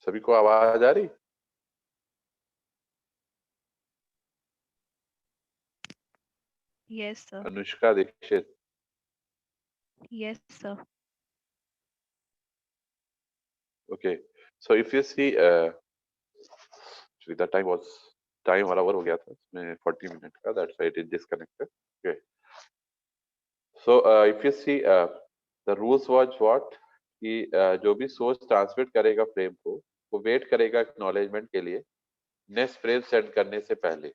सभी को आवाज आ रही? Yes, sir. Anushka Dixit. Yes, sir. Okay. So if you see, actually the time बराबर हो गया था इसमें 40 मिनट का. That's why it is disconnected. Okay. So if you see, the rules was what, कि जो भी सोर्स ट्रांसमिट करेगा फ्रेम को, वो वेट करेगा एक्नॉलेजमेंट के लिए नेक्स्ट फ्रेम सेंड करने से पहले.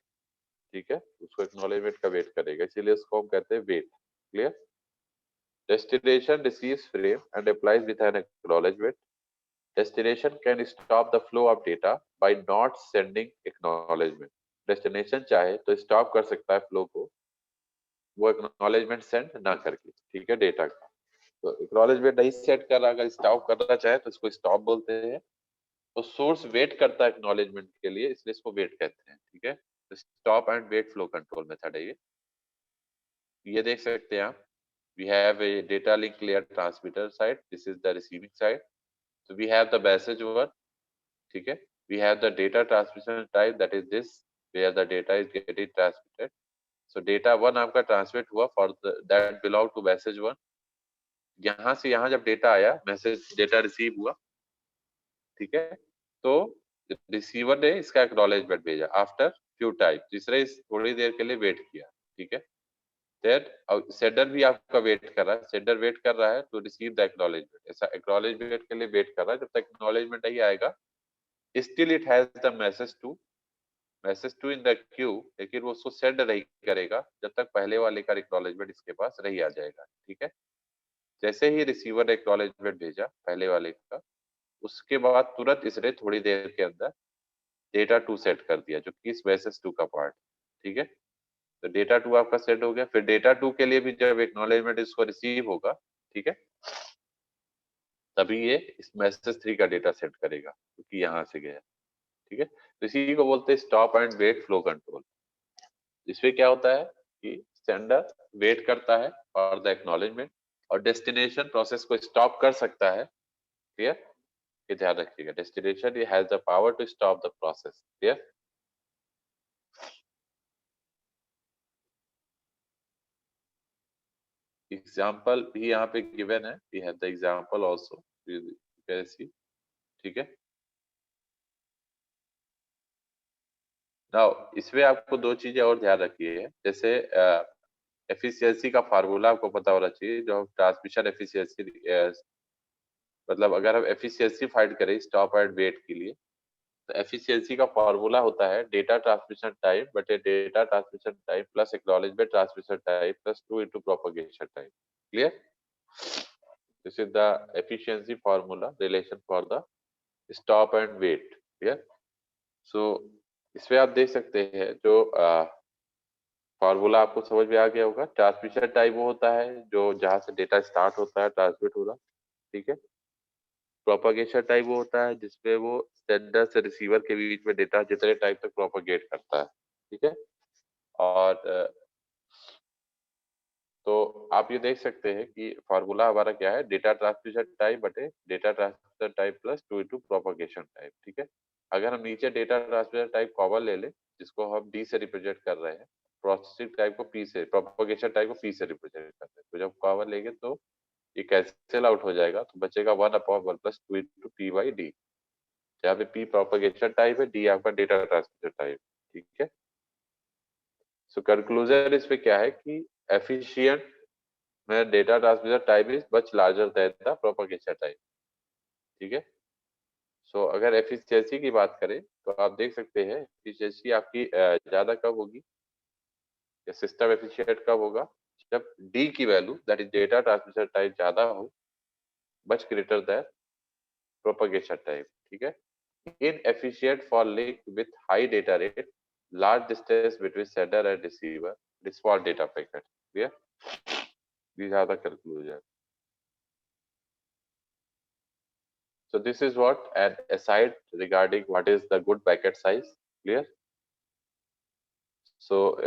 ठीक है, उसको एक्नॉलेजमेंट का वेट करेगा, इसीलिए उसको हम कहते हैं wait. Clear? Destination receives frame and applies with an acknowledgement. Destination can stop the flow of data by not sending acknowledgement. Destination चाहे तो स्टॉप कर सकता है फ्लो को, वो एक्नॉलेजमेंट सेंड ना करके. ठीक है, डेटा का. तो एक्नॉलेजमेंट नहीं सेंड कर रहा, अगर स्टॉप करना चाहे तो इसको स्टॉप बोलते हैं. तो सोर्स वेट करता है एक्नॉलेजमेंट के लिए, इसलिए इसको वेट कहते हैं. ठीक है, stop and wait flow control method है ये देख सकते हैं आप. We have a data link layer transmitter side. This is the receiving side. So we have the message one. ठीक है. We have the data transmission type, that is this, where the data is getting transmitted. So data one आपका transmit हुआ for that belong to message one. यहाँ से यहाँ जब data आया, message data receive हुआ. ठीक है, तो रिसीवर ने इसका एक्नॉलेजमेंट भेजा आफ्टर फ्यू टाइम. तीसरे थोड़ी देर के लिए वेट किया. ठीक है, सेंडर भी आपका वेट कर रहा है. सेंडर वेट कर रहा है टू रिसीव द एक्नॉलेजमेंट. ऐसा एक्नॉलेजमेंट के लिए वेट कर रहा है. जब तक एक्नॉलेजमेंट नहीं आएगा, still it has the message two in the queue, लेकिन वो उसको सेंड नहीं करेगा जब तक पहले वाले का एक्नॉलेजमेंट इसके पास नहीं आ जाएगा. ठीक है, जैसे ही रिसीवर ने एक्नॉलेजमेंट भेजा पहले वाले का, उसके बाद तुरंत इसने थोड़ी देर के अंदर डेटा टू सेट कर दिया, जो कि इस मैसेज टू का पार्ट. ठीक है, तो डेटा टू आपका सेट हो गया. फिर डेटा टू के लिए भी जब एक्नॉलेजमेंट इसको रिसीव होगा, ठीक है, तभी ये इस मैसेज थ्री का डेटा सेट करेगा, क्योंकि यहाँ से गया. ठीक है, तो इसी को बोलते हैं stop and wait flow control. इसमें क्या होता है कि सेंडर वेट करता है फॉर द एक्नॉलेजमेंट, और डेस्टिनेशन प्रोसेस को स्टॉप कर सकता है. क्लियर? ये ध्यान रखिएगा, destination has the power to stop the process. Clear? Example भी यहाँ पे गिवन है. We have the example also, कैसी. ठीक है, नाउ इसमें आपको दो चीजें और ध्यान रखिए. जैसे एफिशिएंसी का फार्मूला आपको पता होना चाहिए, जो ट्रांसमिशन एफिशिएंसी, मतलब अगर हम एफिशिएंसी फाइंड करें स्टॉप एंड वेट के लिए, तो एफिशिएंसी का फार्मूला होता है डेटा ट्रांसमिशन टाइम बटे data transmission time plus acknowledgement transmission time plus 2 into propagation time. Clear? This is the efficiency formula relation for the stop and wait. Clear? So इसमें आप देख सकते हैं, जो फार्मूला आपको समझ में आ गया होगा. ट्रांसमिशन टाइम वो होता है जो जहां से डेटा स्टार्ट होता है ट्रांसमिट होना. ठीक है, प्रोपगेशन टाइम वो होता है जिसपे वो सेंडर से रिसीवर के बीच में डेटा जितने टाइम तक प्रोपगेट करता है. ठीक है, और तो आप ये देख सकते हैं कि फार्मूला हमारा क्या है, डेटा ट्रांसमिशन टाइम बटे data transmission time plus 2 into propagation time. ठीक है, अगर हम नीचे डेटा ट्रांसमिशन टाइम कॉमन ले लें, जिसको हम डी से रिप्रेजेंट कर रहे हैं, प्रोसेसिंग टाइम को पी से, प्रोपगेशन टाइम को पी से रिप्रेजेंट कर रहे हैं, तो जब कॉमन लेंगे तो ये कैंसिल आउट हो जाएगा, तो बचेगा 1/1 plus 2 into T by D, जहाँ पे पी प्रोपगेशन टाइम है, डी आपका डेटा ट्रांसमिशन टाइम. ठीक है, सो कंक्लूजन इसमें क्या है कि एफिशिएंट में data transmission time is much larger than the propagation time. ठीक है, सो अगर एफिशिएंसी की बात करें तो आप देख सकते हैं एफिशिएंसी आपकी ज्यादा कब होगी, या सिस्टम एफिशिएंट कब होगा, जब डी की value, that is data transmission time, ज्यादा हो, much greater than propagation time. ठीक है, inefficient for link with high data rate, large distance between sender and receiver, small data packet. Clear? These are the conclusion. So this is what an aside regarding what is the good packet size. Clear? So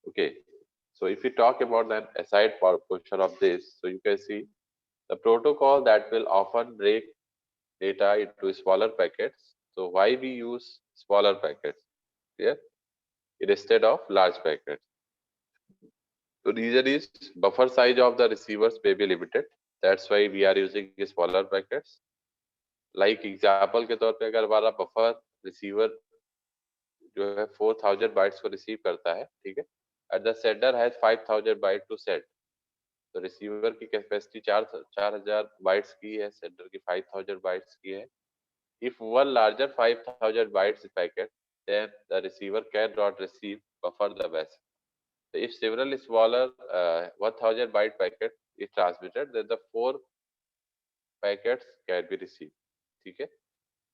okay. So if you talk about an aside portion of this, so you can see the protocol that will often break data into smaller packets. So why we use smaller packets here instead of large packets? The reason is buffer size of the receivers may be limited. That's why we are using smaller packets. Like example के तौर पे अगर हमारा buffer receiver जो है 4000 bytes को receive करता है, ठीक है, at the sender has 5000 byte to send, तो रिसीवर की कैपेसिटी 4000 बाइट्स की है, सेंडर की 5000 बाइट्स की है. If one larger 5000 bytes packet, then the receiver cannot receive buffer the message. So if several smaller 1000 byte packet is transmitted, then the 4 packets can be received. ठीक है,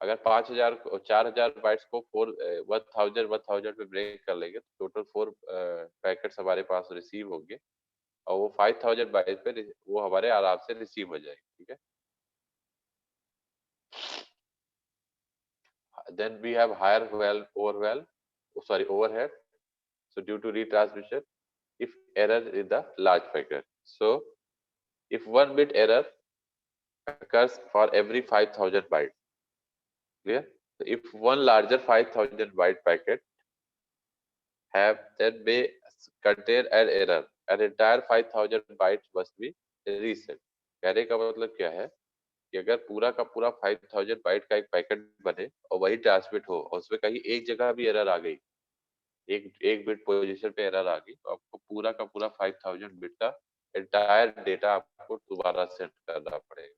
अगर 5000 4000 bytes को 1000 पे ब्रेक कर लेंगे तो टोटल 4 पैकेट्स हमारे पास receive होंगे और वो 5000 बाइट पे वो हमारे आराम से रिसीव हो जाएगी. ठीक है, then we have higher overhead. So due to retransmission, if error in the large packet. So if one bit error occurs for every 5000 bytes, clear? So if one larger 5000 byte packet have then may contain an error, an entire 5000 bytes must be reset. कहने का मतलब क्या है कि अगर पूरा का पूरा 5000 बाइट का एक पैकेट बने और वही ट्रांसमिट हो और उसमें कहीं एक जगह भी एरर आ गई, एक एक बिट पोजीशन पे एरर आ गई, तो आपको पूरा का पूरा 5000 बिट का एंटायर डेटा आपको दोबारा सेट करना पड़ेगा.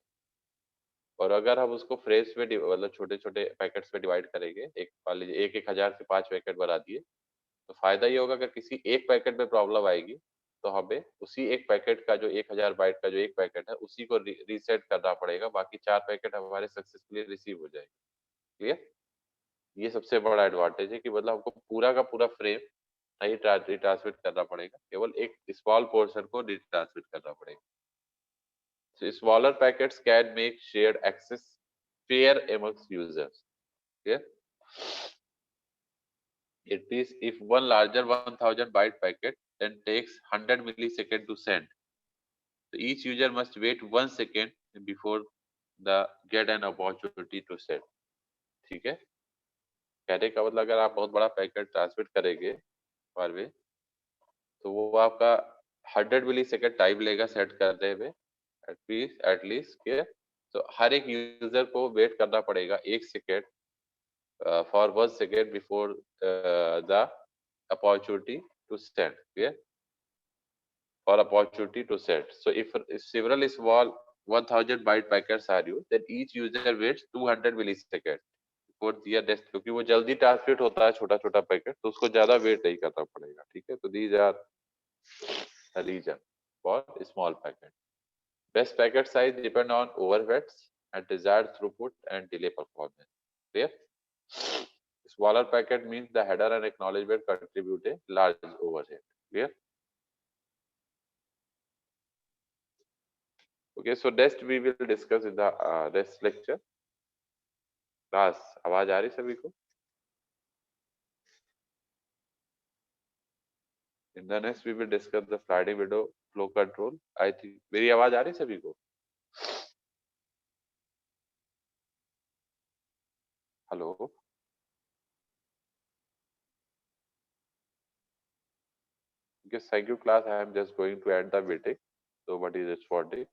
और अगर हम उसको फ्रेम्स में मतलब छोटे छोटे पैकेट्स में डिवाइड करेंगे, एक मान लीजिए एक 1000 के 5 पैकेट बना दिए, तो फायदा ये होगा अगर किसी एक पैकेट में प्रॉब्लम आएगी तो हमें उसी एक पैकेट का जो 1000 बाइट का जो एक पैकेट है उसी को रीसेट करना पड़ेगा, बाकी 4 पैकेट हमारे सक्सेसफुली रिसीव हो जाएंगे. क्लियर? ये सबसे बड़ा एडवांटेज है कि मतलब हमको पूरा का पूरा फ्रेम नहीं रिट्रांसमिट करना पड़ेगा, केवल एक स्मॉल पोर्शन को रिट्रांसमिट करना पड़ेगा. So smaller packets can make shared access fair amongst users. Yeah. It means if one larger 1000 byte packet then takes 100 milliseconds to send, so each user must wait 1 second before the get an opportunity to send. ठीक है, कहने का मतलब अगर आप बहुत बड़ा packet transmit करेंगे पर वे, तो वो आपका 100 मिलीसेकंड टाइम लेगा सेट करने में एटलीस्ट के. तो हर एक यूजर को वेट करना पड़ेगा 1 second for 1 second before the opportunity to send. Yeah, for opportunity to send. So if several small 1000 byte packets are used, then each user waits 200 milliseconds before their next, क्योंकि वो जल्दी transmit होता है छोटा छोटा packet, तो उसको ज्यादा वेट नहीं करना पड़ेगा. ठीक है, तो these are the reason for small packet. Best packet size depend on overheads and desired throughput and delay performance. Clear? Smaller packet means the header and acknowledgement contribute a large overhead. Clear? Okay, so next we will discuss in the next lecture. class आवाज आ रही सभी को? In the next we will discuss the sliding window flow control. I think मेरी आवाज आ रही सभी को? Hello. Okay, thank you class. I am just going to end the meeting. So what is responding?